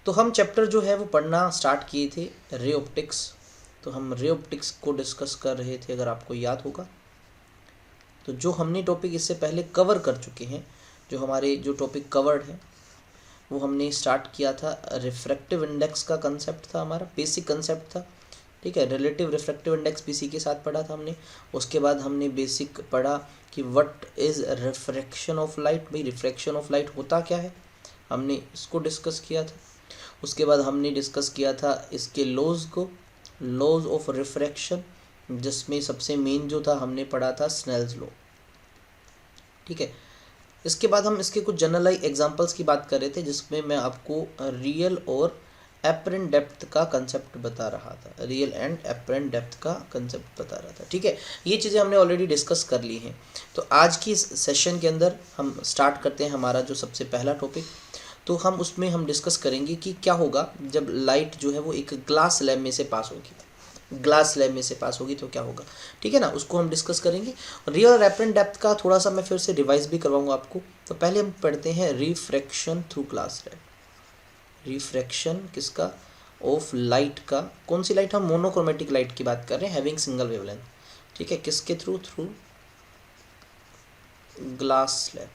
तो हम चैप्टर जो है वो पढ़ना स्टार्ट किए थे रे ऑप्टिक्स। तो हम रे ऑप्टिक्स को डिस्कस कर रहे थे, अगर आपको याद होगा। तो जो हमने टॉपिक इससे पहले कवर कर चुके हैं, जो हमारे जो टॉपिक कवर्ड है, वो हमने स्टार्ट किया था रिफ्रैक्टिव इंडेक्स का कंसेप्ट था, हमारा बेसिक कंसेप्ट था। ठीक है, रिलेटिव रिफ्रैक्टिव इंडेक्स भी इसी के साथ पढ़ा था हमने। उसके बाद हमने बेसिक पढ़ा कि what is refraction of light, भाई रिफ्रैक्शन ऑफ लाइट होता क्या है, हमने इसको डिस्कस किया था। उसके बाद हमने डिस्कस किया था इसके लॉज को, लॉज ऑफ रिफ्रैक्शन, जिसमें सबसे मेन जो था हमने पढ़ा था स्नेल्स लॉ। ठीक है, इसके बाद हम इसके कुछ जनरलाइज एग्जांपल्स की बात कर रहे थे, जिसमें मैं आपको रियल और एपरेंट डेप्थ का कंसेप्ट बता रहा था, रियल एंड एपरेंट डेप्थ का कंसेप्ट बता रहा था। ठीक है, ये चीज़ें हमने ऑलरेडी डिस्कस कर ली हैं। तो आज की इस सेशन के अंदर हम स्टार्ट करते हैं हमारा जो सबसे पहला टॉपिक। तो हम उसमें हम डिस्कस करेंगे कि क्या होगा जब लाइट जो है वो एक ग्लास स्लैब में से पास होगी, ग्लास स्लैब में से पास होगी तो क्या होगा। ठीक है ना, उसको हम डिस्कस करेंगे। रियल और एपरेंट डेप्थ का थोड़ा सा मैं फिर से रिवाइज भी करवाऊंगा आपको। तो पहले हम पढ़ते हैं refraction through glass slab. Refraction किसका, ऑफ लाइट का। कौन सी लाइट, हम मोनोक्रोमेटिक लाइट की बात कर रहे हैं, हैविंग सिंगल वेवलेंथ। ठीक है, किसके थ्रू, थ्रू ग्लास स्लैब।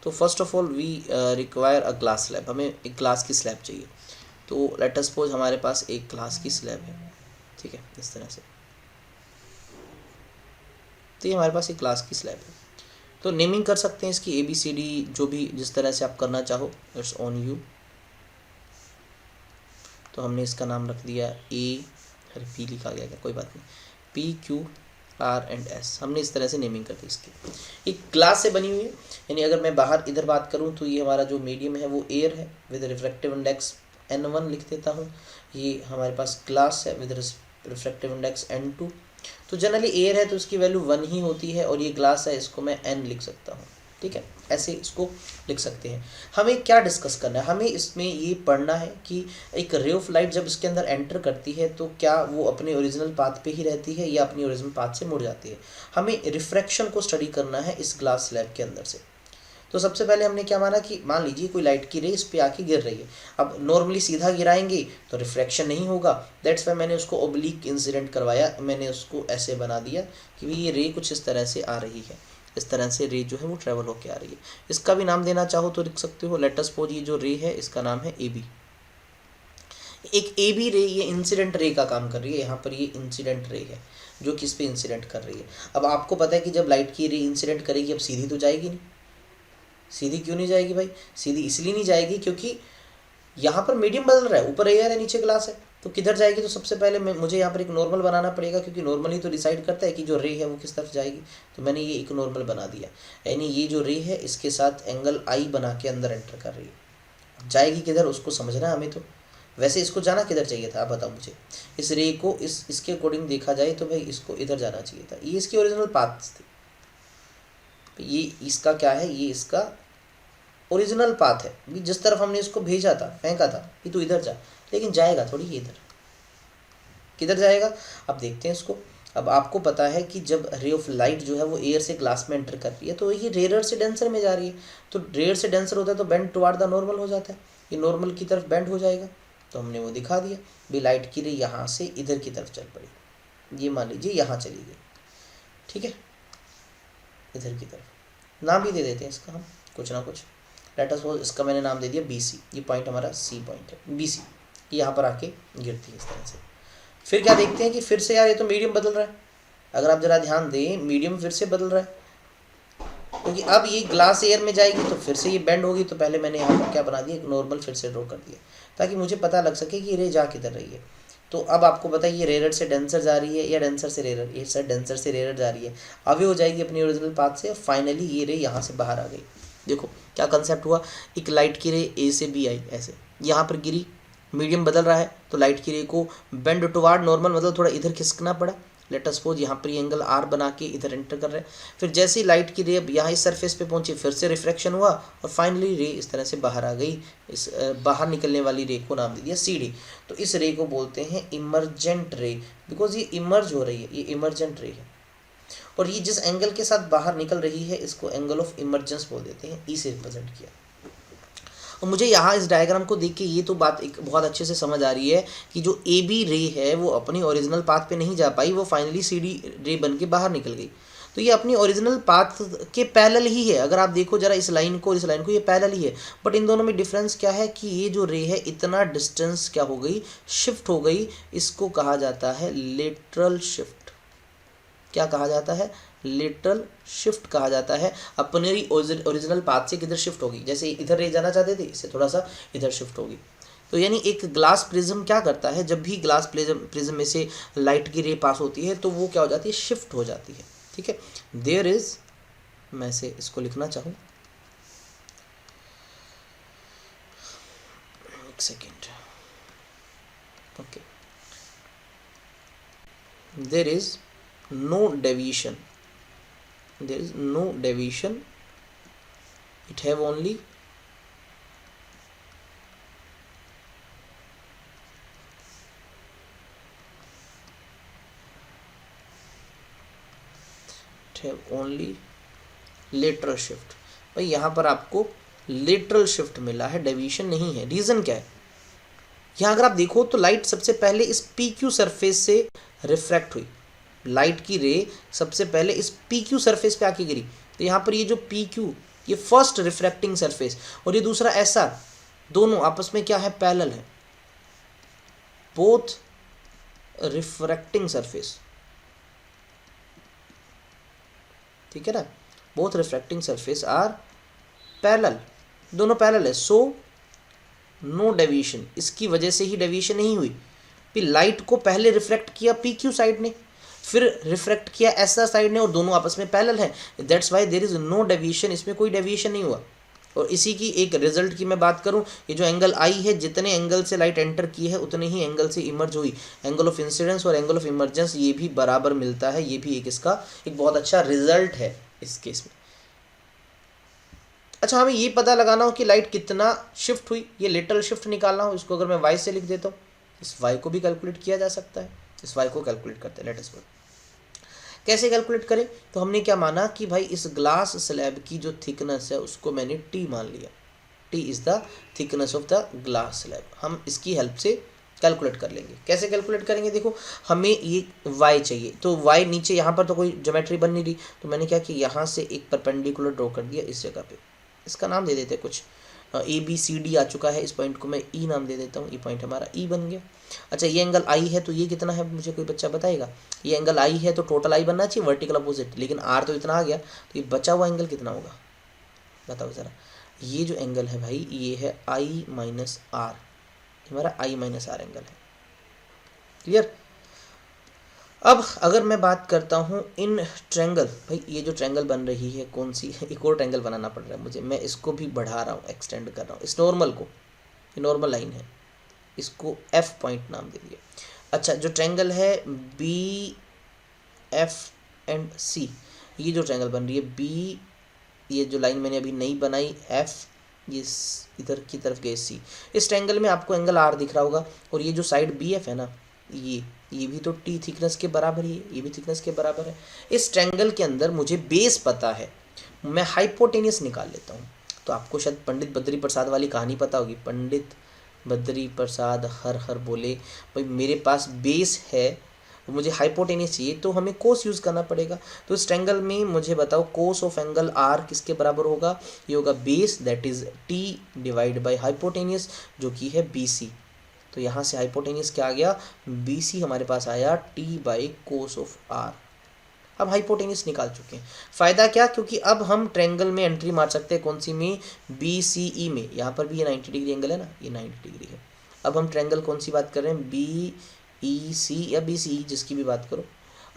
तो first of all we require a glass slab, हमें एक ग्लास की स्लैब चाहिए। तो लेट अस सपोज हमारे पास एक ग्लास की स्लैब है। ठीक है, इस तरह से। तो ये हमारे पास एक ग्लास की स्लैब है। तो नेमिंग कर सकते हैं इसकी ABCD, जो भी जिस तरह से आप करना चाहो, इट्स ऑन यू। तो हमने इसका नाम रख दिया A, अरे P लिखा गया क्या, कोई बात नहीं, PQRS, हमने इस तरह से नेमिंग कर दी इसकी। एक ग्लास से बनी हुई है, यानी अगर मैं बाहर इधर बात करूं तो ये हमारा जो मीडियम है वो एयर है, विद रिफ्रैक्टिव इंडेक्स N1 लिख देता हूँ। ये हमारे पास ग्लास है विद रिफ्रैक्टिव इंडेक्स N2। तो जनरली एयर है तो इसकी वैल्यू 1 ही होती है, और ये ग्लास है, इसको मैं N लिख सकता हूँ। ठीक है, ऐसे इसको लिख सकते हैं। हमें क्या डिस्कस करना है, हमें इसमें ये पढ़ना है कि एक रे ऑफ लाइट जब इसके अंदर एंटर करती है तो क्या वो अपने ओरिजिनल पाथ पे ही रहती है या अपनी ओरिजिनल पाथ से मुड़ जाती है। हमें रिफ्रैक्शन को स्टडी करना है इस ग्लास स्लैब के अंदर से। तो सबसे पहले हमने क्या माना कि मान लीजिए कोई लाइट की रे इस पे आके गिर रही है। अब नॉर्मली सीधा गिराएंगे तो रिफ्रैक्शन नहीं होगा, दैट्स वाई मैंने उसको ओब्लिक इंसिडेंट करवाया, मैंने उसको ऐसे बना दिया कि ये रे कुछ इस तरह से आ रही है, इस तरह से रे जो है वो ट्रेवल होके आ रही है। इसका भी नाम देना चाहो तो लिख सकते हो, लेट अस सपोज ये जो रे है इसका नाम है AB। एक AB रे ये इंसिडेंट रे का काम कर रही है, यहाँ पर ये इंसिडेंट रे है जो किस पे इंसिडेंट कर रही है। अब आपको पता है कि जब लाइट की रे इंसिडेंट करेगी, अब सीधी तो जाएगी नहीं। सीधी क्यों नहीं जाएगी भाई, सीधी इसलिए नहीं जाएगी क्योंकि यहाँ पर मीडियम बदल रहा है, ऊपर एयर है नीचे ग्लास है, तो किधर जाएगी। तो सबसे पहले मुझे यहाँ पर एक नॉर्मल बनाना पड़ेगा, क्योंकि नॉर्मली तो डिसाइड करता है कि जो रे है वो किस तरफ जाएगी। तो मैंने ये एक नॉर्मल बना दिया, यानी ये जो रे है इसके साथ एंगल I बना के अंदर एंटर कर रही है। जाएगी किधर उसको समझना है हमें। तो वैसे इसको जाना किधर चाहिए था, आप बताओ मुझे। इस रे को इसके अकॉर्डिंग देखा जाए तो भाई इसको इधर जाना चाहिए था, ये इसकी ओरिजिनल पाथ थी। ये इसका क्या है, ये इसका ओरिजिनल पाथ है, जिस तरफ हमने इसको भेजा था, फेंका था कि तू इधर जा, लेकिन जाएगा थोड़ी ये इधर, किधर जाएगा। अब देखते हैं इसको। अब आपको पता है कि जब रे ऑफ लाइट जो है वो एयर से ग्लास में एंटर कर रही है तो ये रेयर से डेंसर में जा रही है। तो रेयर से डेंसर होता है तो बेंड टुवार्ड द नॉर्मल हो जाता है, ये नॉर्मल की तरफ बेंड हो जाएगा। तो हमने वो दिखा दिया भी, लाइट की रे यहाँ से इधर की तरफ चल पड़ी, ये मान लीजिए यहाँ चली गई। ठीक है, इधर की तरफ नाम भी दे देते हैं इसका हम कुछ ना कुछ। लेट अस सपोज इसका मैंने नाम दे दिया BC, ये पॉइंट हमारा C पॉइंट है, BC यहाँ पर आके गिरती है इस तरह से। फिर क्या देखते हैं कि फिर से यार ये तो मीडियम बदल रहा है। अगर आप जरा ध्यान दें, मीडियम फिर से बदल रहा है, क्योंकि अब ये ग्लास एयर में जाएगी तो फिर से ये बेंड होगी। तो पहले मैंने यहाँ पर क्या बना दिया, एक नॉर्मल फिर से ड्रॉ कर दिया, ताकि मुझे पता लग सके कि ये रे जा किधर रही है। तो अब आपको पता है ये रेयर से डेंसर जा रही है या डेंसर से रेयर, ये सर डेंसर से रेयर जा रही है। अब ये हो जाएगी अपनी ओरिजिनल पाथ से, फाइनली ये रे यहाँ से बाहर आ गई। देखो क्या कंसेप्ट हुआ, एक लाइट की रे A से B आई, ऐसे यहाँ पर गिरी, मीडियम बदल रहा है तो लाइट की रे को बेंड टुवार्ड नॉर्मल, मतलब थोड़ा इधर खिसकना पड़ा। लेट अस सपोज यहाँ पर ये एंगल R बना के इधर एंटर कर रहा है। फिर जैसे ही लाइट की रे अब यहाँ इस सरफेस पे पहुंची, फिर से रिफ्रैक्शन हुआ और फाइनली रे इस तरह से बाहर आ गई। इस बाहर निकलने वाली रे को नाम दे दिया CD। तो इस रे को बोलते हैं इमरजेंट रे, बिकॉज ये इमर्ज हो रही है, ये इमरजेंट रे है। और ये जिस एंगल के साथ बाहर निकल रही है इसको एंगल ऑफ इमर्जेंस बोल देते हैं, ई से रिप्रेजेंट किया। और मुझे यहाँ इस डायग्राम को देख के ये तो बात एक बहुत अच्छे से समझ आ रही है कि जो ए बी रे है वो अपनी ओरिजिनल पाथ पे नहीं जा पाई, वो फाइनली सी डी रे बन के बाहर निकल गई। तो ये अपनी ओरिजिनल पाथ के पैरेलल ही है। अगर आप देखो जरा इस लाइन को ये पैरेलल ही है, बट इन दोनों में डिफरेंस क्या है कि ये जो रे है इतना डिस्टेंस क्या हो गई, शिफ्ट हो गई। इसको कहा जाता है लेटरल शिफ्ट। क्या कहा जाता है? लेटरल शिफ्ट कहा जाता है। अपनी ओरिजिनल पाथ से किधर शिफ्ट होगी, जैसे इधर रे जाना चाहते थे इससे थोड़ा सा इधर शिफ्ट होगी। तो यानी एक ग्लास प्रिज्म क्या करता है, जब भी ग्लास प्रिज्म में से लाइट की रे पास होती है तो वो क्या हो जाती है, शिफ्ट हो जाती है। ठीक है, देयर इज, मैं से इसको लिखना चाहूँ, एक second, okay, there is no deviation, there is no deviation, it have only lateral shift। भाई यहाँ पर आपको lateral shift मिला है, डेविएशन नहीं है। रीजन क्या है? यहाँ अगर आप देखो तो लाइट सबसे पहले इस PQ सरफेस से रिफ्रैक्ट हुई, लाइट की रे सबसे पहले इस PQ सरफेस पे आके गिरी। तो यहाँ पर ये जो PQ, ये फर्स्ट रिफ्रैक्टिंग सरफेस, और ये दूसरा SR, दोनों आपस में क्या है, पैरेलल है। बोथ रिफ्रैक्टिंग सरफेस, ठीक है ना, both refracting surface are parallel, दोनों पैरेलल है। सो नो डेविएशन, इसकी वजह से ही डेविएशन नहीं हुई। फिर लाइट को पहले रिफ्रैक्ट किया PQ साइड ने, फिर रिफ्रैक्ट किया SR साइड ने, और दोनों आपस में पैरेलल हैं। That's why there is no deviation, इसमें कोई डेविएशन नहीं हुआ। और इसी की एक रिजल्ट की मैं बात करूं, ये जो एंगल आई है, जितने एंगल से लाइट एंटर की है उतने ही एंगल से इमर्ज हुई। एंगल ऑफ इंसिडेंस और एंगल ऑफ इमर्जेंस ये भी बराबर मिलता है। ये भी एक इसका एक बहुत अच्छा रिजल्ट है इस केस में। अच्छा, हमें ये पता लगाना हो कि लाइट कितना शिफ्ट हुई, ये लेटरल शिफ्ट निकालना हो, इसको अगर मैं y से लिख देता हूँ, इस y को भी कैलकुलेट किया जा सकता है। इस y को कैलकुलेट करते हैं, लेट अस कैसे कैलकुलेट करें। तो हमने क्या माना कि भाई इस ग्लास स्लैब की जो थिकनेस है उसको मैंने T मान लिया। T is the thickness of the glass slab. हम इसकी हेल्प से कैलकुलेट कर लेंगे। कैसे कैलकुलेट करेंगे, देखो हमें ये y चाहिए, तो y नीचे यहाँ पर तो कोई ज्योमेट्री बन नहीं रही, तो मैंने क्या कि यहाँ से एक परपेंडिकुलर ड्रॉ कर दिया इस जगह पे। इसका नाम दे देते हैं कुछ, ABCD आ चुका है, इस पॉइंट को मैं E नाम दे देता हूँ। ये पॉइंट हमारा E बन गया। अच्छा, ये एंगल I है, तो ये कितना है, मुझे कोई बच्चा बताएगा। ये एंगल I है तो टोटल I बनना चाहिए वर्टिकल अपोजिट, लेकिन R तो इतना आ गया, तो ये बचा हुआ एंगल कितना होगा, बताओ ज़रा। ये जो एंगल है भाई, ये है I माइनस R, हमारा I माइनस R एंगल है। क्लियर। अब अगर मैं बात करता हूँ इन ट्रायंगल, भाई ये जो ट्रायंगल बन रही है कौन सी, एक और ट्रायंगल बनाना पड़ रहा है मुझे, मैं इसको भी बढ़ा रहा हूँ, एक्सटेंड कर रहा हूँ इस नॉर्मल को। ये नॉर्मल लाइन है, इसको F पॉइंट नाम दे दिया। अच्छा, जो ट्रायंगल है BFC, ये जो ट्रायंगल बन रही है B, ये जो लाइन मैंने अभी नहीं बनाई F, ये इधर की तरफ गए C, इस ट्रायंगल में आपको एंगल R दिख रहा होगा, और ये जो साइड BF है ना, ये भी तो T थिकनेस के बराबर ही है, ये भी थिकनेस के बराबर है। इस ट्रायंगल के अंदर मुझे बेस पता है, मैं हाइपोटेनियस निकाल लेता हूँ। तो आपको शायद पंडित बद्री प्रसाद वाली कहानी पता होगी, पंडित बद्री प्रसाद हर हर बोले, भाई मेरे पास बेस है, मुझे हाइपोटेनियस चाहिए, तो हमें कोस यूज़ करना पड़ेगा। तो इस ट्रायंगल में मुझे बताओ कोस ऑफ एंगल R किसके बराबर होगा, ये होगा base, that is T divide by hypotenuse जो कि है BC। तो यहाँ से हाइपोटेनियस क्या आ गया, BC हमारे पास आया T by cos of R। अब हाइपोटेनियस निकाल चुके हैं। फ़ायदा क्या, क्योंकि अब हम ट्रायंगल में एंट्री मार सकते हैं, कौन सी में, BCE में। यहाँ पर भी ये 90 डिग्री एंगल है ना, ये 90 डिग्री है। अब हम ट्रायंगल कौन सी बात कर रहे हैं, BEC या BCE, जिसकी भी बात करो।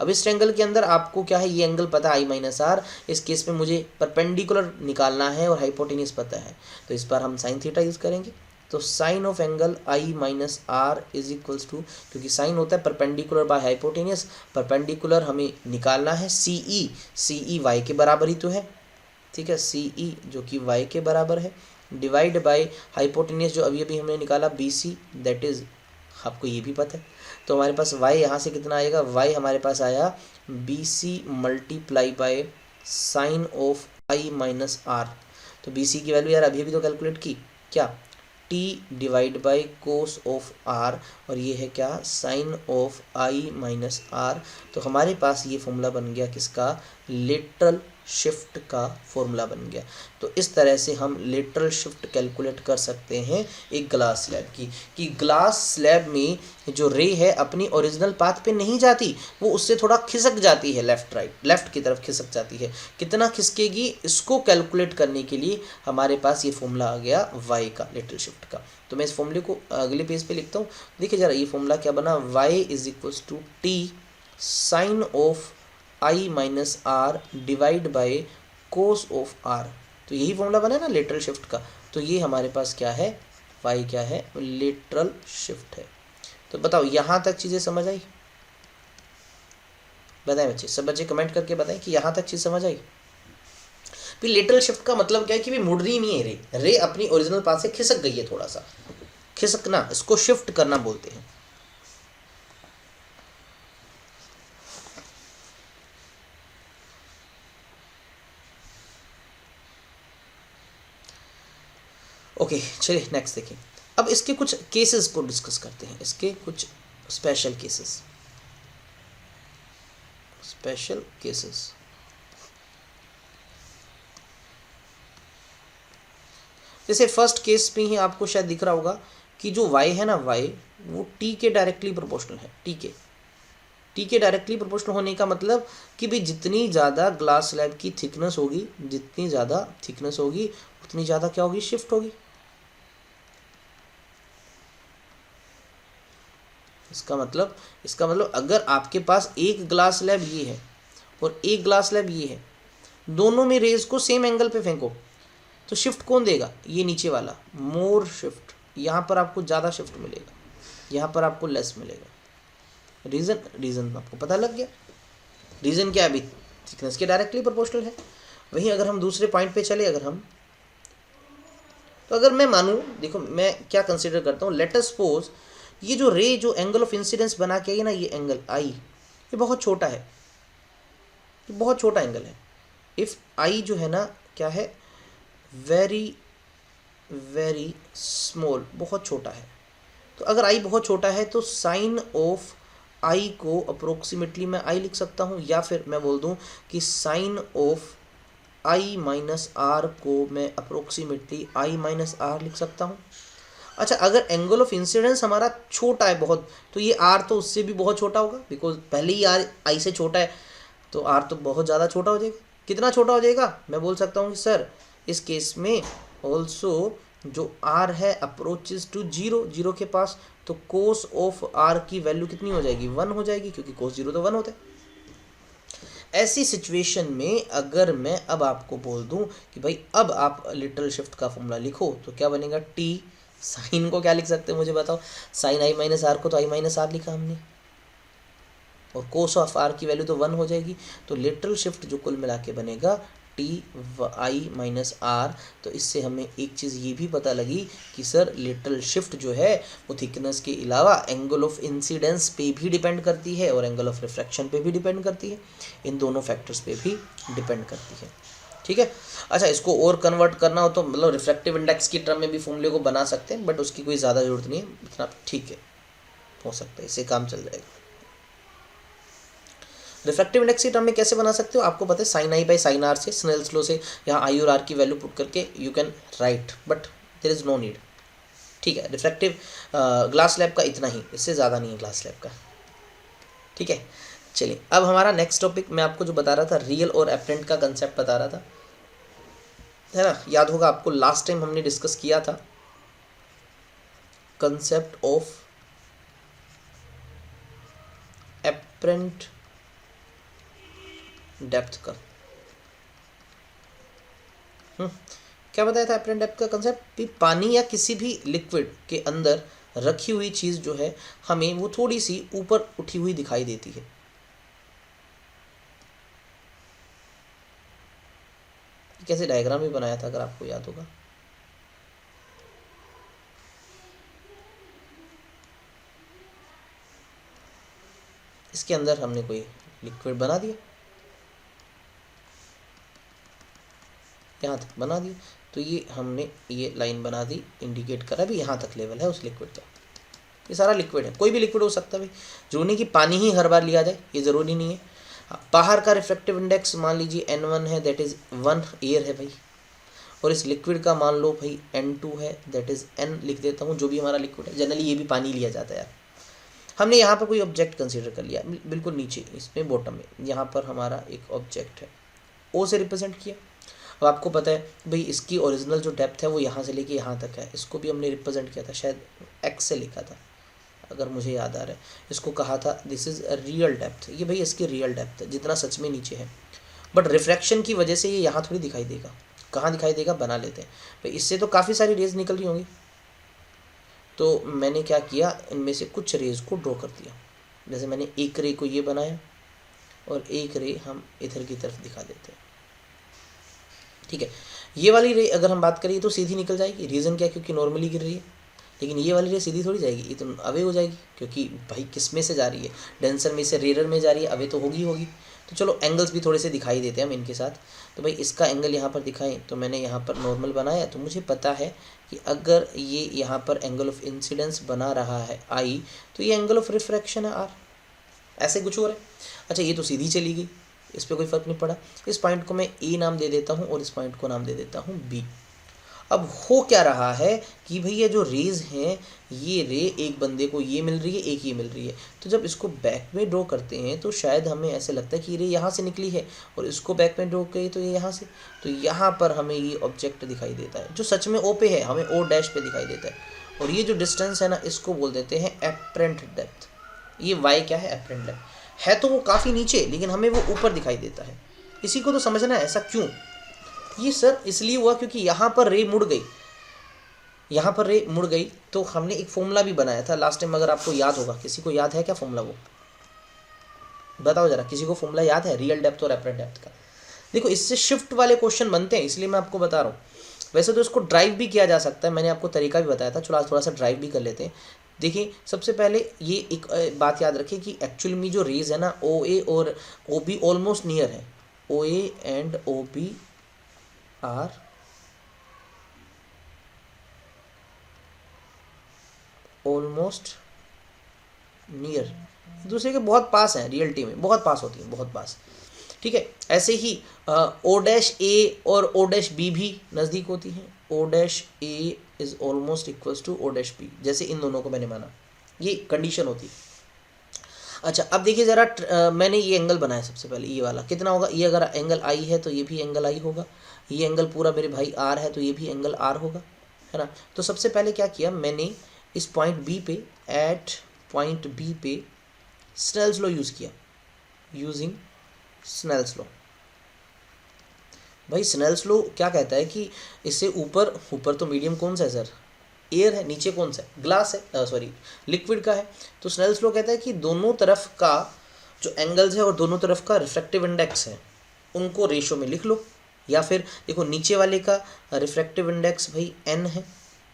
अब इस ट्रायंगल के अंदर आपको क्या है, ये एंगल पता है I माइनस R, इस केस में मुझे परपेंडिकुलर निकालना है और हाइपोटेनियस पता है, तो इस बार हम साइन थीटा यूज़ करेंगे। तो sine of angle I minus R is equals to, क्योंकि साइन होता है परपेंडिकुलर बाय हाइपोटेनियस, परपेंडिकुलर हमें निकालना है CE y के बराबर ही तो है, ठीक है, CE जो कि y के बराबर है, डिवाइड बाय हाइपोटेनियस जो अभी अभी हमने निकाला BC, दैट इज आपको ये भी पता है। तो हमारे पास y यहाँ से कितना आएगा, y हमारे पास आया BC multiply by sine of i minus R. तो BC की वैल्यू यार अभी भी तो कैलकुलेट की, क्या, t divide by cos of r, और ये है क्या, sine of i minus R. तो हमारे पास ये फॉर्मूला बन गया किसका, लेटरल शिफ्ट का फॉर्मूला बन गया। तो इस तरह से हम लेटरल शिफ्ट कैलकुलेट कर सकते हैं एक ग्लास स्लैब की, कि ग्लास स्लैब में जो रे है अपनी ओरिजिनल पाथ पे नहीं जाती, वो उससे थोड़ा खिसक जाती है, लेफ्ट की तरफ खिसक जाती है। कितना खिसकेगी, इसको कैलकुलेट करने के लिए हमारे पास ये फॉर्मूला आ गया y का, लेटरल शिफ्ट का। तो मैं इस फॉर्मूले को अगले पेज पे लिखता हूँ। देखिए जरा ये फॉर्मूला क्या बना, y is equals to T sine of i minus R divide by cos of r। तो यही फॉर्मूला बना है ना लेटरल शिफ्ट का। तो ये हमारे पास क्या है, y क्या है, लेटरल शिफ्ट है। तो बताओ यहाँ तक चीज़ें समझ आई, बताएं बच्चे, सब बच्चे कमेंट करके बताएं कि यहाँ तक चीज़ समझ आई। फिर लेटरल शिफ्ट का मतलब क्या है कि भी मुड़ रही नहीं है रे अपनी ओरिजिनल पाथ से खिसक गई है, थोड़ा सा खिसकना, इसको शिफ्ट करना बोलते हैं। ओके चलिए नेक्स्ट देखिए। अब इसके कुछ केसेस को डिस्कस करते हैं, इसके कुछ स्पेशल केसेस। जैसे फर्स्ट केस में ही आपको शायद दिख रहा होगा कि जो y है ना, y वो t के डायरेक्टली प्रोपोर्शनल है। t के डायरेक्टली प्रोपोर्शनल होने का मतलब कि भी जितनी ज़्यादा ग्लास स्लैब की थिकनेस होगी, जितनी ज़्यादा थिकनेस होगी उतनी ज़्यादा क्या होगी, शिफ्ट होगी। इसका मतलब अगर आपके पास एक ग्लास स्लैब ये है और एक ग्लास स्लैब ये है, दोनों में रेज को सेम एंगल पे फेंको, तो शिफ्ट कौन देगा, ये नीचे वाला, मोर शिफ्ट। यहाँ पर आपको ज़्यादा शिफ्ट मिलेगा, यहाँ पर आपको लेस मिलेगा। रीज़न आपको पता लग गया। रीज़न क्या है, अभी थिकनेस के डायरेक्टली प्रोपोर्शनल है। वहीं अगर हम दूसरे पॉइंट पे चले, तो अगर मैं मानूँ, देखो मैं क्या कंसिडर करता हूँ, लेट अस सपोज ये जो रे जो एंगल ऑफ इंसिडेंस बना के आई ना, ये एंगल आई, ये बहुत छोटा है, ये बहुत छोटा एंगल है। इफ़ आई जो है ना क्या है, वेरी वेरी स्मॉल, बहुत छोटा है। तो अगर आई बहुत छोटा है तो साइन ऑफ आई को अप्रोक्सीमेटली मैं आई लिख सकता हूँ, या फिर मैं बोल दूँ कि sine of I minus R को मैं अप्रोक्सीमेटली आई माइनस आर लिख सकता हूँ। अच्छा, अगर एंगल ऑफ इंसिडेंस हमारा छोटा है बहुत, तो ये आर तो उससे भी बहुत छोटा होगा, बिकॉज पहले ही आर आई से छोटा है, तो आर तो बहुत ज़्यादा छोटा हो जाएगा। कितना छोटा हो जाएगा, मैं बोल सकता हूँ कि सर इस केस में ऑल्सो जो आर है अप्रोचेज टू जीरो के पास, तो कोस ऑफ आर की वैल्यू कितनी हो जाएगी, 1 हो जाएगी, क्योंकि कोस 0 तो 1 होता है। ऐसी सिचुएशन में अगर मैं अब आपको बोल दूं कि भाई अब आप लिटरल शिफ्ट का फॉर्मूला लिखो, तो क्या बनेगा, टी साइन को क्या लिख सकते हैं मुझे बताओ, साइन आई माइनस आर को तो आई माइनस आर लिखा हमने, और कोस ऑफ आर की वैल्यू तो 1 हो जाएगी। तो लिटरल शिफ्ट जो कुल मिला के बनेगा टी आई माइनस आर। तो इससे हमें एक चीज़ ये भी पता लगी कि सर लिटरल शिफ्ट जो है वो थिकनेस के अलावा एंगल ऑफ इंसिडेंस पे भी डिपेंड करती है और एंगल ऑफ रिफ्रैक्शन पे भी डिपेंड करती है, इन दोनों फैक्टर्स पे भी डिपेंड करती है। ठीक है। अच्छा, इसको और कन्वर्ट करना हो तो मतलब रिफ्रैक्टिव इंडेक्स की टर्म में भी फॉर्मूले को बना सकते हैं, बट उसकी कोई ज़्यादा ज़रूरत नहीं है, इतना ठीक है, हो सकता है, इससे काम चल जाएगा। रिफ्रैक्टिव इंडेक्स की टर्म में कैसे बना सकते हो, आपको पता है sine I by sine R से, स्नेल्स लॉ से, यहाँ आई और आर की वैल्यू पुट करके you can write, but there is no need. ठीक है, रिफ्रैक्टिव ग्लास स्लैब का इतना ही, इससे ज़्यादा नहीं है ग्लास स्लैब का। ठीक है, चलिए अब हमारा नेक्स्ट टॉपिक मैं आपको जो बता रहा था, रियल और एपरेंट का कंसेप्ट बता रहा था, है ना। याद होगा आपको लास्ट टाइम हमने डिस्कस किया था कंसेप्ट ऑफ एपरेंट डेप्थ का। क्या बताया था एपरेंट डेप्थ का कंसेप्ट, कि पानी या किसी भी लिक्विड के अंदर रखी हुई चीज़ जो है हमें वो थोड़ी सी ऊपर उठी हुई दिखाई देती है। कैसे डायग्राम भी बनाया था अगर आपको याद होगा। इसके अंदर हमने कोई लिक्विड बना दिया, यहाँ तक बना दिया, तो ये हमने ये लाइन बना दी, इंडिकेट करा भी यहाँ तक लेवल है उस लिक्विड का। ये सारा लिक्विड है, कोई भी लिक्विड हो सकता है भाई, जरूरी नहीं कि पानी ही हर बार लिया जाए, ये ज़रूरी नहीं है। बाहर का रिफ्रैक्टिव इंडेक्स मान लीजिए N1 है, दैट इज़ 1 एयर है भाई, और इस लिक्विड का मान लो भाई N2 है, दैट इज़ N लिख देता हूँ, जो भी हमारा लिक्विड है। जनरली ये भी पानी लिया जाता है यार। हमने यहाँ पर कोई ऑब्जेक्ट कंसीडर कर लिया, बिल्कुल नीचे इसमें बॉटम में, यहाँ पर हमारा एक ऑब्जेक्ट है, O से रिप्रेजेंट किया। अब आपको पता है भाई इसकी ओरिजिनल जो डेप्थ है वो यहाँ से लेके यहाँ तक है, इसको भी हमने रिप्रेजेंट किया था, शायद X से लिखा था अगर मुझे याद आ रहा है। इसको कहा था this is a real depth, ये भाई इसकी रियल डेप्थ है जितना सच में नीचे है, बट रिफ्रैक्शन की वजह से ये यहाँ थोड़ी दिखाई देगा। कहाँ दिखाई देगा, बना लेते हैं भाई, इससे तो काफ़ी सारी रेज निकल रही होंगी। तो मैंने क्या किया, इनमें से कुछ रेज को ड्रॉ कर दिया। जैसे मैंने एक रे को ये बनाया और एक रे हम इधर की तरफ दिखा देते हैं, ठीक है। ये वाली रे अगर हम बात करें तो सीधी निकल जाएगी, रीज़न क्या है, क्योंकि नॉर्मली गिर रही है। लेकिन ये वाली रे सीधी थोड़ी जाएगी, ये तो अवे हो जाएगी, क्योंकि भाई किस में से जा रही है, डेंसर में से रेयर में जा रही है, अवे तो होगी। तो चलो एंगल्स भी थोड़े से दिखाई देते हैं हम इनके साथ। तो भाई इसका एंगल यहाँ पर दिखाएं, तो मैंने यहाँ पर नॉर्मल बनाया, तो मुझे पता है कि अगर ये यहाँ पर एंगल ऑफ इंसिडेंस बना रहा है I, तो ये एंगल ऑफ रिफ्रैक्शन है R। ऐसे कुछ और है। अच्छा ये तो सीधी चली गई, इस पर कोई फ़र्क नहीं पड़ा। इस पॉइंट को मैं A नाम दे देता हूँ और इस पॉइंट को नाम दे देता हूँ B। अब हो क्या रहा है कि भाई ये जो रेज हैं, ये रे एक बंदे को ये मिल रही है, एक ये मिल रही है। तो जब इसको बैक में ड्रॉ करते हैं तो शायद हमें ऐसे लगता है कि ये रे यहाँ से निकली है, और इसको बैक में ड्रॉ करें तो ये यहाँ से, तो यहाँ पर हमें ये ऑब्जेक्ट दिखाई देता है जो सच में O पे है, हमें O डैश पे दिखाई देता है। और ये जो डिस्टेंस है ना, इसको बोल देते हैं एपरेंट डेप्थ। ये Y क्या है, एपरेंट डेप्थ है, तो वो काफ़ी नीचे, लेकिन हमें वो ऊपर दिखाई देता है। इसी को तो समझना है, ऐसा क्यों। ये सर इसलिए हुआ क्योंकि यहाँ पर रे मुड़ गई, यहाँ पर रे मुड़ गई। तो हमने एक फॉर्मूला भी बनाया था लास्ट टाइम, अगर आपको याद होगा। किसी को याद है क्या फॉर्मूला, वो बताओ जरा, किसी को फॉर्मूला याद है रियल डेप्थ और एपरेंट डेप्थ का। देखो इससे शिफ्ट वाले क्वेश्चन बनते हैं, इसलिए मैं आपको बता रहा हूँ। वैसे तो इसको ड्राइव भी किया जा सकता है, मैंने आपको तरीका भी बताया था। चलो आज थोड़ा सा ड्राइव भी कर लेते हैं। देखिए सबसे पहले ये एक बात याद रखिए कि एक्चुअल में जो रेज है ना, OA और OB ऑलमोस्ट नियर है। OA and OB are almost near, एक दूसरे के बहुत पास हैं, रियलिटी में बहुत पास होती हैं, बहुत पास, ठीक है। ऐसे ही O'(A) और O'(B) भी नज़दीक होती हैं। O'(A) is almost equals to O'(B), जैसे इन दोनों को मैंने माना, ये कंडीशन होती है। अच्छा अब देखिए ज़रा, मैंने ये एंगल बनाया सबसे पहले, ये वाला कितना होगा, ये अगर एंगल I है तो ये भी एंगल I होगा, ये एंगल पूरा मेरे भाई R है तो ये भी एंगल R होगा, है ना। तो सबसे पहले क्या किया मैंने, इस पॉइंट B पे, एट पॉइंट B पे स्नेल्स लॉ यूज़ किया, यूजिंग स्नेल्स लॉ। भाई स्नेल्स लॉ क्या कहता है कि इससे ऊपर तो मीडियम कौन सा है सर, एयर है, नीचे कौन सा है, ग्लास है, सॉरी लिक्विड का है। तो स्नेल्स लॉ कहता है कि दोनों तरफ का जो एंगल्स है और दोनों तरफ का रिफ्रैक्टिव इंडेक्स है, उनको रेशो में लिख लो। या फिर देखो नीचे वाले का रिफ्रैक्टिव इंडेक्स भाई N है,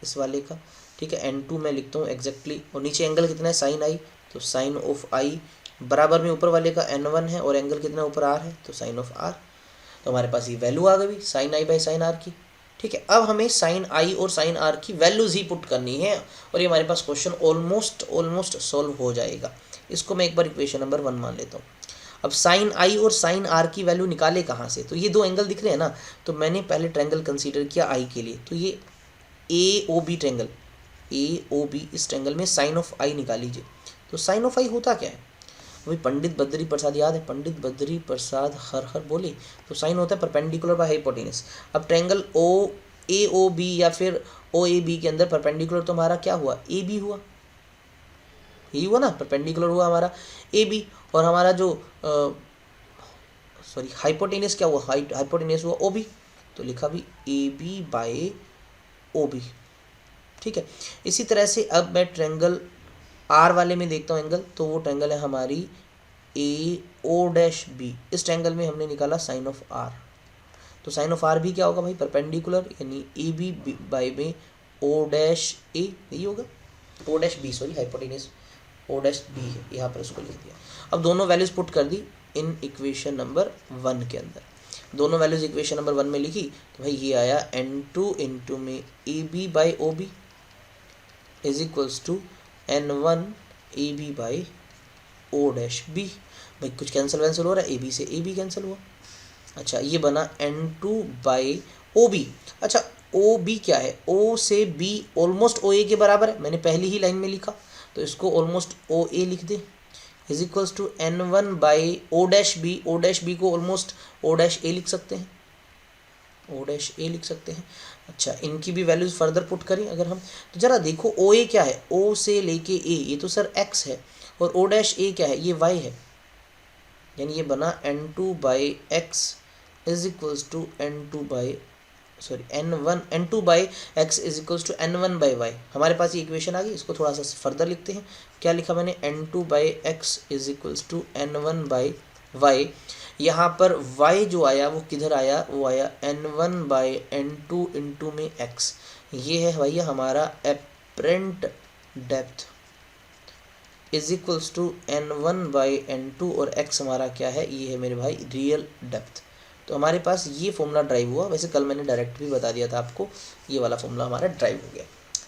इस वाले का, ठीक है, N2 मैं लिखता हूँ एग्जैक्टली। और नीचे एंगल कितना है, साइन I, तो साइन ऑफ I बराबर में ऊपर वाले का N1 है, और एंगल कितना ऊपर R है, तो साइन ऑफ R। तो हमारे पास ये वैल्यू आ गई sine I by sine R की, ठीक है। अब हमें साइन I और साइन R की वैल्यूज ही पुट करनी है, और ये हमारे पास क्वेश्चन ऑलमोस्ट सॉल्व हो जाएगा। इसको मैं एक बार इक्वेशन नंबर 1 मान लेता हूँ। अब साइन I और साइन R की वैल्यू निकाले कहाँ से, तो ये दो एंगल दिख रहे हैं ना, तो मैंने पहले ट्रायंगल कंसीडर किया I के लिए, तो ये AOB ट्रायंगल, AOB इस ट्रायंगल में साइन ऑफ I निकाल लीजिए। तो साइन ऑफ I होता क्या है, वही पंडित बद्री प्रसाद याद है, पंडित बद्री प्रसाद हर हर बोले, तो साइन होता है परपेंडिकुलर बाय हाइपोटेनस। अब ट्रायंगल AOB या फिर OAB के अंदर परपेंडिकुलर तो हमारा क्या हुआ, AB हुआ, यही हुआ ना, परपेंडिकुलर हुआ हमारा AB, और हमारा जो सॉरी हाइपोटेनस क्या हुआ, हाइपोटेनस हुआ OB, तो लिखा भी AB बाय OB, ठीक है। इसी तरह से अब मैं ट्रायंगल R वाले में देखता हूँ एंगल, तो वो ट्रायंगल है हमारी AO'(B), इस ट्रायंगल में हमने निकाला साइन ऑफ R, तो साइन ऑफ R भी क्या होगा भाई, परपेंडिकुलर, यानी AB बाय में O'(A), यही होगा, O'(B) sorry hypotenuse O dash B है, यहाँ पर इसको लिख दिया। अब दोनों वैल्यूज पुट कर दी इन इक्वेशन नंबर 1 के अंदर, दोनों वैल्यूज इक्वेशन नंबर 1 में लिखी तो भाई ये आया N2 इंटू में AB by OB is equals to N1 AB by O dash B। भाई कुछ कैंसिल वैंसिल हो रहा है, AB से AB कैंसिल हुआ। अच्छा ये बना N2 बाई OB। अच्छा OB क्या है, O से B ऑलमोस्ट OA के बराबर है, मैंने पहली ही लाइन में लिखा तो इसको ऑलमोस्ट OA लिख दे is equals to N1 by O dash B। O dash B को ऑलमोस्ट O डैश A लिख सकते हैं, O डैश A लिख सकते हैं। अच्छा इनकी भी वैल्यूज फर्दर पुट करें अगर हम, तो जरा देखो OA क्या है, O से लेके A ये तो सर X है, और O डैश A क्या है, ये Y है, यानी ये बना N2 by X is equals to N2 by N2 by X is equals to N1 by Y। हमारे पास ये इक्वेशन आ गई, इसको थोड़ा सा फर्दर लिखते हैं। क्या लिखा मैंने, N2 by X is equals to N1 by Y। यहाँ पर Y जो आया वो किधर आया, वो आया N1 बाई N2 इंटू में X। ये है भैया हमारा apparent depth is equals to N1 by N2 और X हमारा क्या है, ये है मेरे भाई रियल डेप्थ। तो हमारे पास ये फॉर्मूला ड्राइव हुआ। वैसे कल मैंने डायरेक्ट भी बता दिया था आपको, ये वाला फॉर्मूला हमारा ड्राइव हो गया।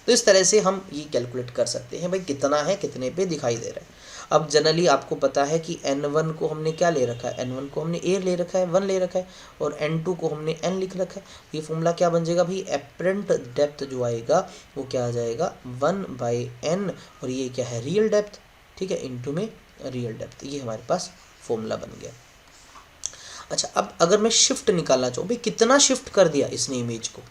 तो इस तरह से हम ये कैलकुलेट कर सकते हैं भाई कितना है, कितने पे दिखाई दे रहा है। अब जनरली आपको पता है कि N1 को हमने क्या ले रखा है, N1 को हमने A ले रखा है, 1 ले रखा है, और N2 को हमने N लिख रखा है। ये फॉर्मूला क्या बन जाएगा भाई, एपरेंट डेप्थ जो आएगा वो क्या आ जाएगा 1 बाई N, और ये क्या है रियल डेप्थ, ठीक है, इंटू में रियल डेप्थ। ये हमारे पास फॉर्मूला बन गया। अच्छा अब अगर मैं शिफ्ट निकालना चाहूँ, भाई कितना शिफ्ट कर दिया इसने इमेज को,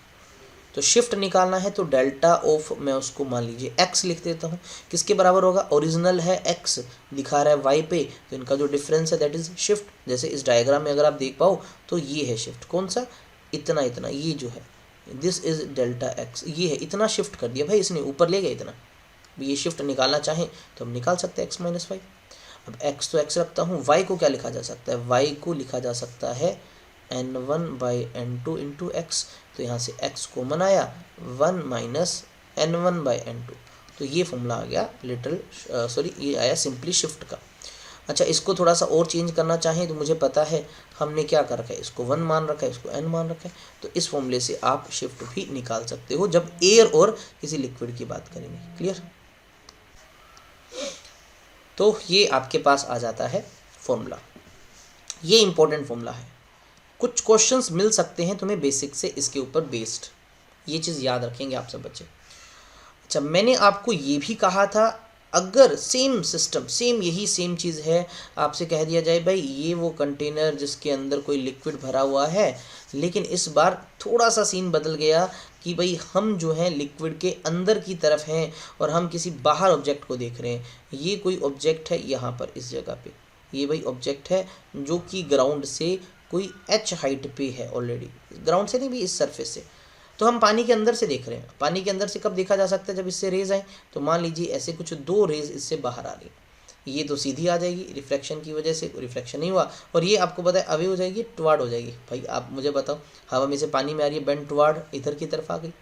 तो शिफ्ट निकालना है तो डेल्टा ऑफ, मैं उसको मान लीजिए x लिख देता हूँ। किसके बराबर होगा, ओरिजिनल है x, दिखा रहा है y पे, तो इनका जो डिफरेंस है दैट इज शिफ्ट। जैसे इस डायग्राम में अगर आप देख पाओ तो ये है शिफ्ट, कौन सा, इतना इतना, ये जो है दिस इज डेल्टा x, ये है इतना शिफ्ट कर दिया भाई इसने, ऊपर ले गया इतना। ये शिफ्ट निकालना चाहें तो हम निकाल सकते हैं x माइनस वाई। अब x तो x रखता हूँ, y को क्या लिखा जा सकता है, y को लिखा जा सकता है N1 by N2 into x. तो यहाँ से x कॉमन आया, 1 माइनस N1 बाई N2, तो ये फॉर्मूला आ गया ये आया सिंपली शिफ्ट का। अच्छा इसको थोड़ा सा और चेंज करना चाहें तो मुझे पता है हमने क्या कर रखा है, इसको 1 मान रखा है, इसको n मान रखा है, तो इस फॉर्मूले से आप शिफ्ट भी निकाल सकते हो जब एयर और किसी लिक्विड की बात करेंगे। क्लियर, तो ये आपके पास आ जाता है फॉर्मूला। ये इंपॉर्टेंट फॉर्मूला है, कुछ क्वेश्चंस मिल सकते हैं तुम्हें बेसिक से इसके ऊपर बेस्ड, ये चीज़ याद रखेंगे आप सब बच्चे। अच्छा मैंने आपको ये भी कहा था, अगर सेम सिस्टम यही सेम चीज़ है, आपसे कह दिया जाए भाई ये वो कंटेनर जिसके अंदर कोई लिक्विड भरा हुआ है, लेकिन इस बार थोड़ा सा सीन बदल गया कि भाई हम जो है लिक्विड के अंदर की तरफ हैं और हम किसी बाहर ऑब्जेक्ट को देख रहे हैं। ये कोई ऑब्जेक्ट है यहाँ पर इस जगह पे, ये भाई ऑब्जेक्ट है जो कि ग्राउंड से कोई h हाइट पे है ऑलरेडी, ग्राउंड से नहीं भी इस सरफेस से, तो हम पानी के अंदर से देख रहे हैं। पानी के अंदर से कब देखा जा सकता है, जब इससे रेज आए, तो मान लीजिए ऐसे कुछ 2 रेज इससे बाहर आ रही, ये तो सीधी आ जाएगी, रिफ्रैक्शन की वजह से रिफ्रैक्शन नहीं हुआ, और ये आपको पता है अवे हो जाएगी, टुवार्ड हो जाएगी। भाई आप मुझे बताओ, हवा में से पानी में आ रही है, बेंड टुवार्ड इधर की तरफ आ गई।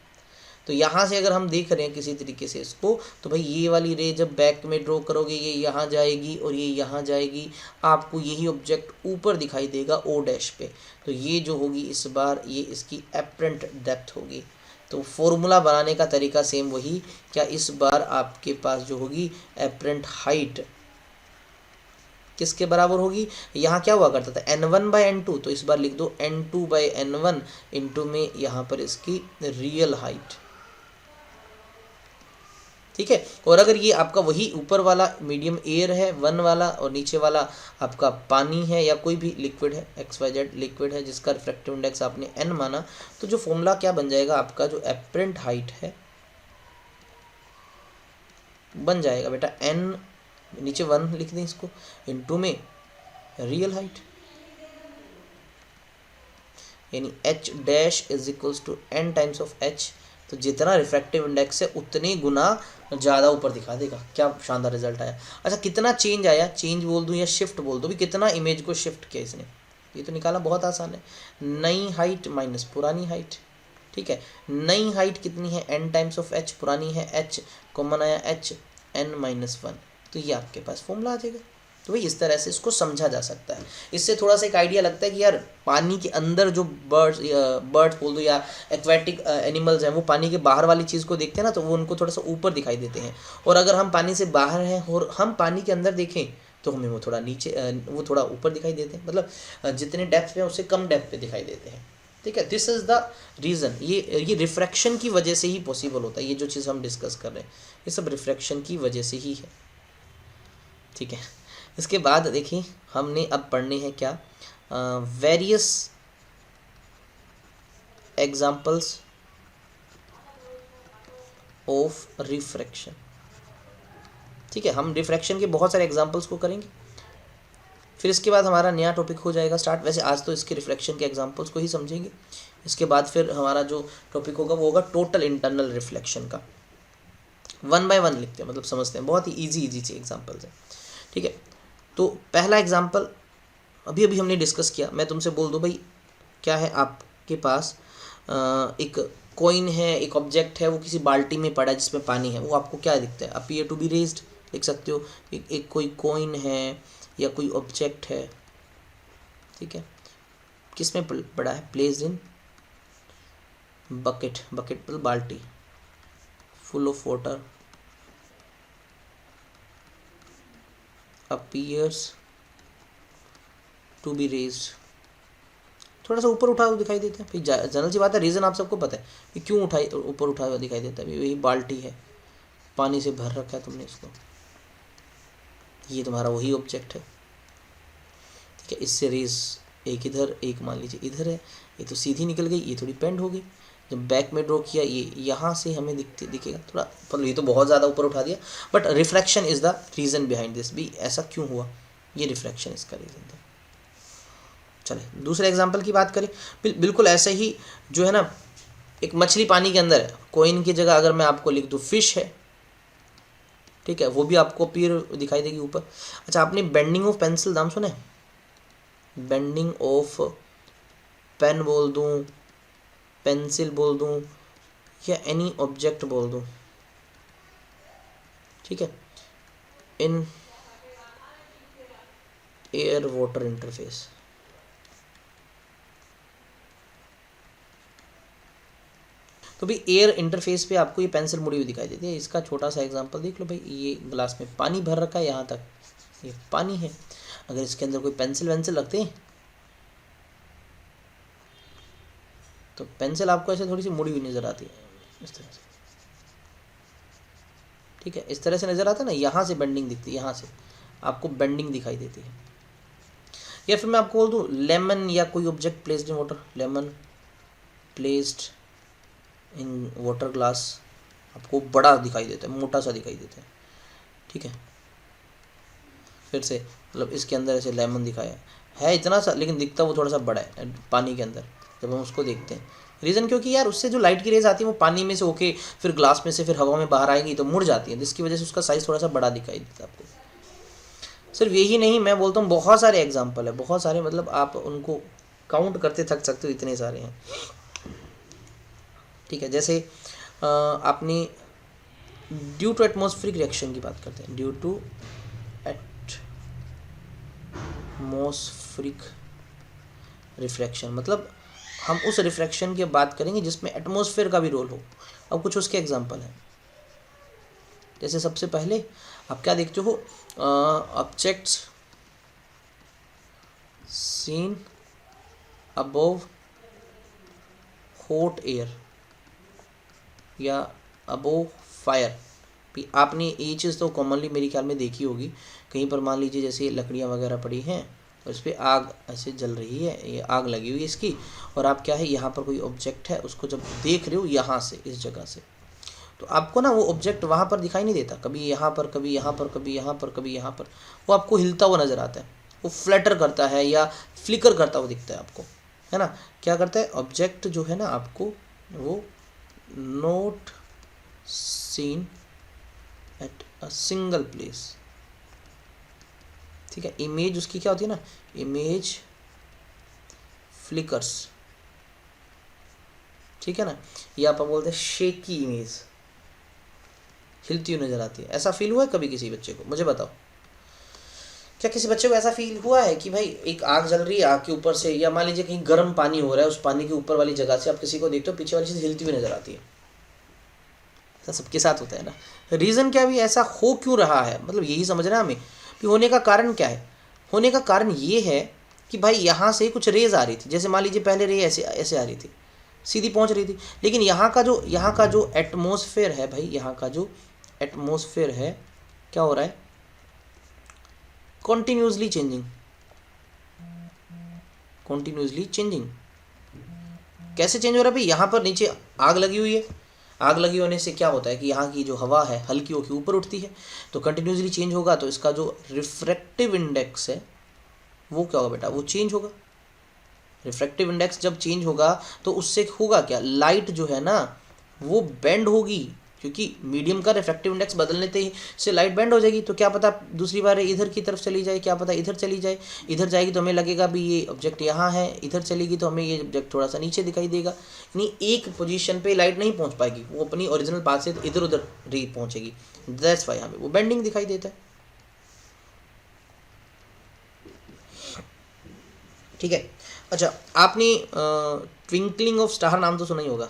तो यहाँ से अगर हम देख रहे हैं किसी तरीके से इसको, तो भाई ये वाली रे जब बैक में ड्रॉ करोगे ये यहाँ जाएगी और ये यहाँ जाएगी, आपको यही ऑब्जेक्ट ऊपर दिखाई देगा ओ डैश पे। तो ये जो होगी इस बार ये इसकी एपरेंट डेप्थ होगी। तो फॉर्मूला बनाने का तरीका सेम वही, क्या इस बार आपके पास जो होगी एपरेंट हाइट किसके बराबर होगी, यहाँ क्या हुआ करता था N1 बाई N2, तो इस बार लिख दो N2 बाई N1 इंटू में यहाँ पर इसकी रियल हाइट, ठीक है। और अगर ये आपका वही ऊपर वाला मीडियम एयर है 1 वाला, और नीचे वाला आपका पानी है या कोई भी लिक्विड है XYZ लिक्विड है जिसका रिफ्रैक्टिव इंडेक्स आपने n माना, तो जो फॉर्मूला क्या बन जाएगा आपका, जो एपरेंट हाइट है बन जाएगा बेटा n, नीचे 1 लिख दें इसको, इंटू में रियल हाइट, यानी h dash is equals to n times of h। तो जितना रिफ्रैक्टिव इंडेक्स है उतने गुना ज़्यादा ऊपर दिखा देगा। क्या शानदार रिजल्ट आया। अच्छा कितना चेंज आया, चेंज बोल दूँ या शिफ्ट बोल दूँ, भी कितना इमेज को शिफ्ट किया इसने, ये तो निकालना बहुत आसान है। नई हाइट माइनस पुरानी हाइट, ठीक है। नई हाइट कितनी है n टाइम्स ऑफ h, पुरानी है h, कॉमन आया h n माइनस 1, तो ये आपके पास फॉर्मूला आ जाएगा। तो भाई इस तरह से इसको समझा जा सकता है। इससे थोड़ा सा एक आइडिया लगता है कि यार पानी के अंदर जो बर्ड्स बोल दो या एक्वेटिक एनिमल्स हैं, वो पानी के बाहर वाली चीज़ को देखते हैं ना, तो वो उनको थोड़ा सा ऊपर दिखाई देते हैं, और अगर हम पानी से बाहर हैं और हम पानी के अंदर देखें तो हमें वो थोड़ा नीचे वो थोड़ा ऊपर दिखाई देते हैं, मतलब जितने डेप्थ पे हैं उससे कम डेप्थ पे दिखाई देते हैं। ठीक है, दिस इज़ द रीज़न। ये रिफ्रैक्शन की वजह से ही पॉसिबल होता है। ये जो चीज़ हम डिस्कस कर रहे हैं ये सब रिफ्रैक्शन की वजह से ही है। ठीक है, इसके बाद देखिए हमने अब पढ़ने हैं क्या, वेरियस एग्जाम्पल्स ऑफ रिफ्रैक्शन। ठीक है, हम रिफ्रैक्शन के बहुत सारे एग्जाम्पल्स को करेंगे, फिर इसके बाद हमारा नया टॉपिक हो जाएगा स्टार्ट। वैसे आज तो इसके रिफ्लेक्शन के एग्जांपल्स को ही समझेंगे, इसके बाद फिर हमारा जो टॉपिक होगा वो होगा टोटल इंटरनल रिफ्लेक्शन का। 1 बाय 1 लिखते हैं, मतलब समझते हैं, बहुत ही इजी सी एग्जांपल्स हैं। ठीक है, तो पहला एग्जांपल अभी अभी हमने डिस्कस किया। मैं तुमसे बोल दूँ भाई क्या है, आपके पास एक कॉइन है, एक ऑब्जेक्ट है, वो किसी बाल्टी में पड़ा है जिसमें पानी है, वो आपको क्या दिखता है, अपीयर टू बी रेज्ड लिख सकते हो। एक कोई कॉइन है या कोई ऑब्जेक्ट है, ठीक है, किस में पड़ा है, प्लेस्ड इन बकेट, बकेट मतलब बाल्टी, full of water, appears to be raised. थोड़ा सा ऊपर उठा हुआ दिखाई देता है। फिर जनरल सी बात है, रीज़न आप सबको पता है कि क्यों ऊपर उठा हुआ दिखाई देता है। वही बाल्टी है, पानी से भर रखा है तुमने इसको, ये तुम्हारा वही ऑब्जेक्ट है। ठीक है, इससे रेज एक इधर एक मान लीजिए इधर है, ये तो सीधी निकल गई, ये थोड़ी पेंड हो गई। जब बैक में ड्रॉ किया ये यहाँ से हमें दिखेगा थोड़ा, मतलब ये तो बहुत ज़्यादा ऊपर उठा दिया, but refraction is the reason behind this. भी ऐसा क्यों हुआ, ये रिफ्रैक्शन इसका रीज़न था। चले दूसरे एग्जाम्पल की बात करें, बिल्कुल ऐसे ही जो है ना, एक मछली पानी के अंदर है, कोइन की जगह अगर मैं आपको लिख दूँ फिश है, ठीक है, वो भी आपको पीर दिखाई देगी ऊपर। अच्छा, आपने बेंडिंग ऑफ पेंसिल नाम सुना है, बेंडिंग ऑफ पेन बोल दूँ, पेंसिल बोल दूँ, या एनी ऑब्जेक्ट बोल दूँ, ठीक है, इन एयर वाटर इंटरफेस। तो भाई एयर इंटरफेस पे आपको ये पेंसिल मुड़ी हुई दिखाई देती है। इसका छोटा सा एग्जांपल देख लो भाई, ये ग्लास में पानी भर रखा है, यहाँ तक ये पानी है, अगर इसके अंदर कोई पेंसिल वेंसिल रखते हैं तो पेंसिल आपको ऐसे थोड़ी सी मुड़ी हुई नज़र आती है, इस तरह से। ठीक है, इस तरह से नज़र आता है ना, यहाँ से बेंडिंग दिखती है, यहाँ से आपको बेंडिंग दिखाई देती है। या फिर मैं आपको बोल दूँ लेमन या कोई object placed in water, lemon placed in water glass, आपको बड़ा दिखाई देता है, मोटा सा दिखाई देता है। ठीक है, फिर से मतलब इसके अंदर ऐसे लेमन दिखाया है इतना सा, लेकिन दिखता वो थोड़ा सा बड़ा है पानी के अंदर जब हम उसको देखते हैं। रीज़न क्योंकि यार उससे जो लाइट की रेज आती है वो पानी में से होके फिर ग्लास में से फिर हवा में बाहर आएंगी तो मुड़ जाती है, जिसकी वजह से उसका साइज़ थोड़ा सा बड़ा दिखाई देता है आपको। सिर्फ यही नहीं, मैं बोलता हूँ बहुत सारे एग्जाम्पल है, बहुत सारे, मतलब आप उनको काउंट करते थक सकते हो, इतने सारे हैं। ठीक है, जैसे आपने ड्यू टू एटमॉस्फेरिक रिएक्शन की बात करते हैं, ड्यू टू एटमॉस्फेरिक रिफ्रैक्शन, मतलब हम उस रिफ्रैक्शन की बात करेंगे जिसमें एटमॉस्फेयर का भी रोल हो। अब कुछ उसके एग्जांपल हैं, जैसे सबसे पहले आप क्या देखते हो, objects seen above hot air या अबव फायर। आपने ये चीज़ तो कॉमनली मेरे ख्याल में देखी होगी, कहीं पर मान लीजिए जैसे लकड़ियाँ वगैरह पड़ी हैं और इस पर आग ऐसे जल रही है, ये आग लगी हुई है इसकी, और आप क्या है यहाँ पर कोई ऑब्जेक्ट है उसको जब देख रहे हो यहाँ से, इस जगह से, तो आपको ना वो ऑब्जेक्ट वहाँ पर दिखाई नहीं देता, कभी यहाँ पर, कभी यहाँ पर, कभी यहाँ पर, कभी यहाँ पर, वो आपको हिलता हुआ नज़र आता है, वो फ्लटर करता है या फ्लिकर करता हुआ दिखता है आपको, है ना। क्या करता है ऑब्जेक्ट जो है ना आपको, वो note scene at a single place. ठीक है, इमेज उसकी क्या होती है ना, इमेज फ्लिकर्स, ठीक है ना, या आप बोलते हैं शेकी इमेज, हिलती हुई नज़र आती है। ऐसा फील हुआ है कभी किसी बच्चे को? मुझे बताओ, क्या किसी बच्चे को ऐसा फील हुआ है कि भाई एक आग जल रही है, आग के ऊपर से, या मान लीजिए कहीं गर्म पानी हो रहा है, उस पानी के ऊपर वाली जगह से आप किसी को देखते हो पीछे वाली चीज़ हिलती हुई नज़र आती है? ऐसा सबके साथ होता है ना। रीज़न क्या भी ऐसा हो क्यों रहा है, मतलब यही समझना है हमें कि होने का कारण क्या है। होने का कारण ये है कि भाई यहाँ से कुछ रेज आ रही थी, जैसे मान लीजिए पहले रे ऐसे ऐसे आ रही थी, सीधी पहुँच रही थी, लेकिन यहाँ का जो एटमोसफेयर है भाई, यहाँ का जो एटमोसफेयर है क्या हो रहा है, कॉन्टिन्यूसली चेंजिंग, कॉन्टिन्यूसली चेंजिंग। कैसे चेंज हो रहा है भाई? यहाँ पर नीचे आग लगी हुई है, आग लगी होने से क्या होता है कि यहाँ की जो हवा है हल्की होकर ऊपर उठती है, तो कंटिन्यूसली चेंज होगा, तो इसका जो रिफ्रैक्टिव इंडेक्स है वो क्या होगा बेटा, वो चेंज होगा। रिफ्रैक्टिव इंडेक्स जब चेंज होगा तो उससे होगा क्या, लाइट जो है ना वो बेंड होगी, क्योंकि मीडियम का रिफ्रैक्टिव इंडेक्स बदलने से लाइट बेंड हो जाएगी। तो क्या पता दूसरी बार इधर की तरफ चली जाए, क्या पता इधर चली जाए, इधर जाएगी तो हमें लगेगा भी ये ऑब्जेक्ट यहाँ है, इधर चलेगी तो हमें ये ऑब्जेक्ट थोड़ा सा नीचे दिखाई देगा। यानी एक पोजीशन पे लाइट नहीं पहुँच पाएगी, वो अपनी ओरिजिनल पाथ से इधर उधर पहुँचेगी। दैट्स वाई हमें वो बेंडिंग दिखाई देता है। ठीक है। अच्छा, आपने ट्विंकलिंग ऑफ स्टार नाम तो सुना ही होगा।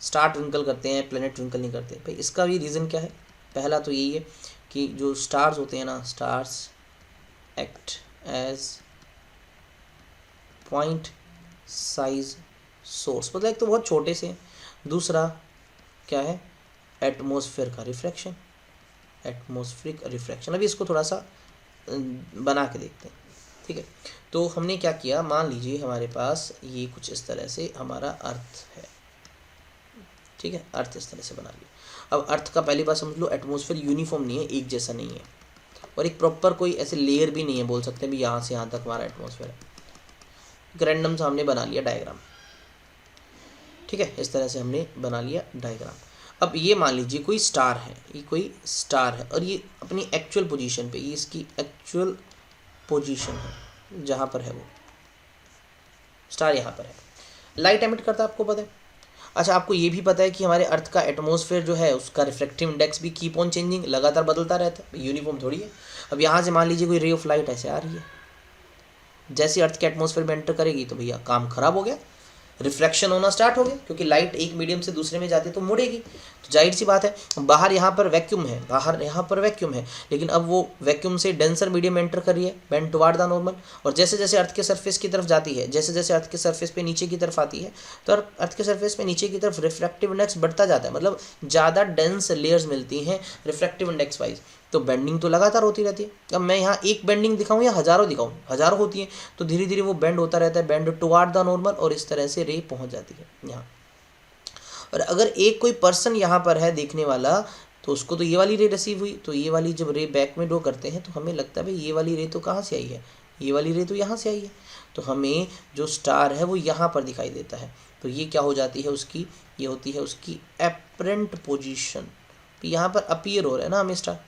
स्टार ट्विंकल करते हैं, प्लेनेट ट्विंकल नहीं करते भाई। इसका भी रीज़न क्या है? पहला तो यही है कि जो स्टार्स होते हैं ना, stars act as point size source, मतलब एक तो बहुत छोटे से, दूसरा क्या है, एटमॉस्फेयर का रिफ्रैक्शन, एटमॉस्फेरिक रिफ्रैक्शन। अभी इसको थोड़ा सा बना के देखते हैं। ठीक है, तो हमने क्या किया, मान लीजिए हमारे पास ये कुछ इस तरह से हमारा अर्थ है। ठीक है, अर्थ इस तरह से बना लिया। अब अर्थ का पहली बात समझ लो, एटमॉस्फेयर यूनिफॉर्म नहीं है, एक जैसा नहीं है, और एक प्रॉपर कोई ऐसे लेयर भी नहीं है, बोल सकते हैं भी यहाँ से यहाँ तक हमारा एटमॉस्फेयर है। एक रैंडम सा हमने बना लिया डायग्राम। ठीक है, इस तरह से हमने बना लिया डायग्राम। अब ये मान लीजिए कोई स्टार है, ये कोई स्टार है, और ये अपनी एक्चुअल पोजीशन पे, ये इसकी एक्चुअल पोजीशन है, जहाँ पर है वो स्टार यहाँ पर है, लाइट एमिट करता है, आपको पता है। अच्छा, आपको ये भी पता है कि हमारे अर्थ का एटमॉस्फेयर जो है उसका रिफ्रैक्टिव इंडेक्स भी कीप ऑन चेंजिंग, लगातार बदलता रहता है, यूनिफॉर्म थोड़ी है। अब यहाँ से मान लीजिए कोई रे ऑफ लाइट ऐसे आ रही है, जैसे अर्थ के एटमॉस्फेयर में एंटर करेगी तो भैया काम खराब हो गया, रिफ्लेक्शन होना स्टार्ट हो गया, क्योंकि लाइट एक मीडियम से दूसरे में जाती है तो मुड़ेगी। तो जाहिर सी बात है, बाहर यहाँ पर वैक्यूम है, बाहर यहाँ पर वैक्यूम है, लेकिन अब वो वैक्यूम से डेंसर मीडियम एंटर कर रही है, बेंड टुवार्ड द नॉर्मल, और जैसे जैसे अर्थ के सरफेस की तरफ जाती है, जैसे जैसे अर्थ के सरफेस पे नीचे की तरफ आती है, तो अर्थ के सरफेस पे नीचे की तरफ रिफ्रैक्टिव इंडेक्स बढ़ता जाता है, मतलब ज़्यादा डेंस लेयर्स मिलती हैं रिफ्रैक्टिव इंडेक्स वाइज, तो बेंडिंग तो लगातार होती रहती है। अब मैं यहाँ एक बेंडिंग दिखाऊँ या हज़ारों दिखाऊँ, हज़ारों होती हैं, तो धीरे धीरे वो बेंड होता रहता है, बेंड टुवार्ड द नॉर्मल, और इस तरह से रे पहुँच जाती है यहाँ। और अगर एक कोई पर्सन यहाँ पर है देखने वाला, तो उसको तो ये वाली रे रिसीव हुई, तो ये वाली जब रे बैक में ड्रॉ करते हैं तो हमें लगता है भाई ये वाली रे तो कहाँ से आई है, ये वाली रे तो यहाँ से आई है, तो हमें जो स्टार है वो यहाँ पर दिखाई देता है। तो ये क्या हो जाती है उसकी, ये होती है उसकी एपरेंट पोजीशन, यहाँ पर अपीयर हो रहा है ना हमें स्टार।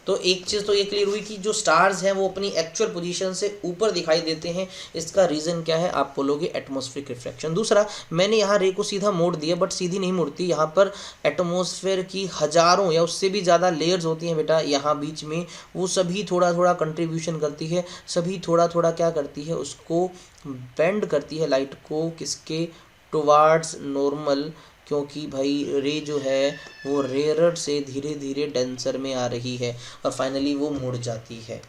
तो एक चीज़ तो ये क्लियर हुई कि जो स्टार्स हैं वो अपनी एक्चुअल पोजीशन से ऊपर दिखाई देते हैं। इसका रीज़न क्या है, आप बोलोगे एटमॉस्फेरिक रिफ्लेक्शन। दूसरा, मैंने यहाँ रे को सीधा मोड़ दिया, बट सीधी नहीं मुड़ती, यहाँ पर एटमॉस्फेयर की हज़ारों या उससे भी ज़्यादा लेयर्स होती हैं बेटा यहाँ बीच में, वो सभी थोड़ा थोड़ा कंट्रीब्यूशन करती है, सभी थोड़ा थोड़ा क्या करती है, उसको बेंड करती है लाइट को, किसके, टुवार्ड्स नॉर्मल, क्योंकि भाई रे जो है वो रेयरर से धीरे धीरे डेंसर में आ रही है और फाइनली वो मुड़ जाती है।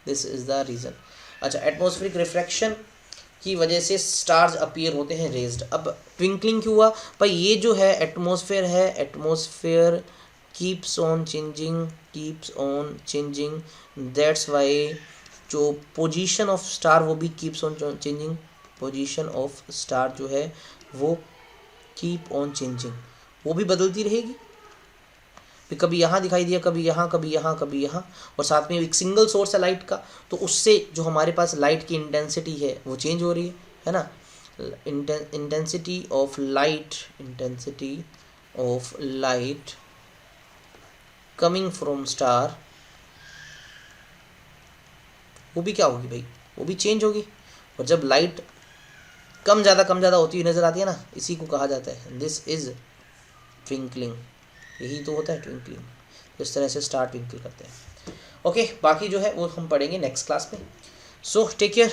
This is the reason. अच्छा, एटमॉस्फेरिक रिफ्रैक्शन की वजह से स्टार्स अपीयर होते हैं रेज्ड। अब ट्विंकलिंग क्यों हुआ भाई, ये जो है एटमॉस्फेयर है, atmosphere keeps on changing, keeps on changing, that's why जो पोजीशन ऑफ स्टार वो भी keeps on changing, position of star जो है वो कीप ऑन चेंजिंग, वो भी बदलती रहेगी, फिर कभी यहाँ दिखाई दिया, कभी यहाँ, कभी यहाँ, कभी यहाँ, और साथ में एक सिंगल सोर्स है लाइट का, तो उससे जो हमारे पास लाइट की इंटेंसिटी है वो चेंज हो रही है ना। Intensity of light, intensity of light coming from star, वो भी क्या होगी भाई, वो भी चेंज होगी। और जब लाइट कम ज़्यादा होती हुई नज़र आती है ना, इसी को कहा जाता है दिस इज़ ट्विंकलिंग। यही तो होता है ट्विंकलिंग। इस तरह से स्टार ट्विंकल करते हैं। ओके, बाकी जो है वो हम पढ़ेंगे नेक्स्ट क्लास में। So take care.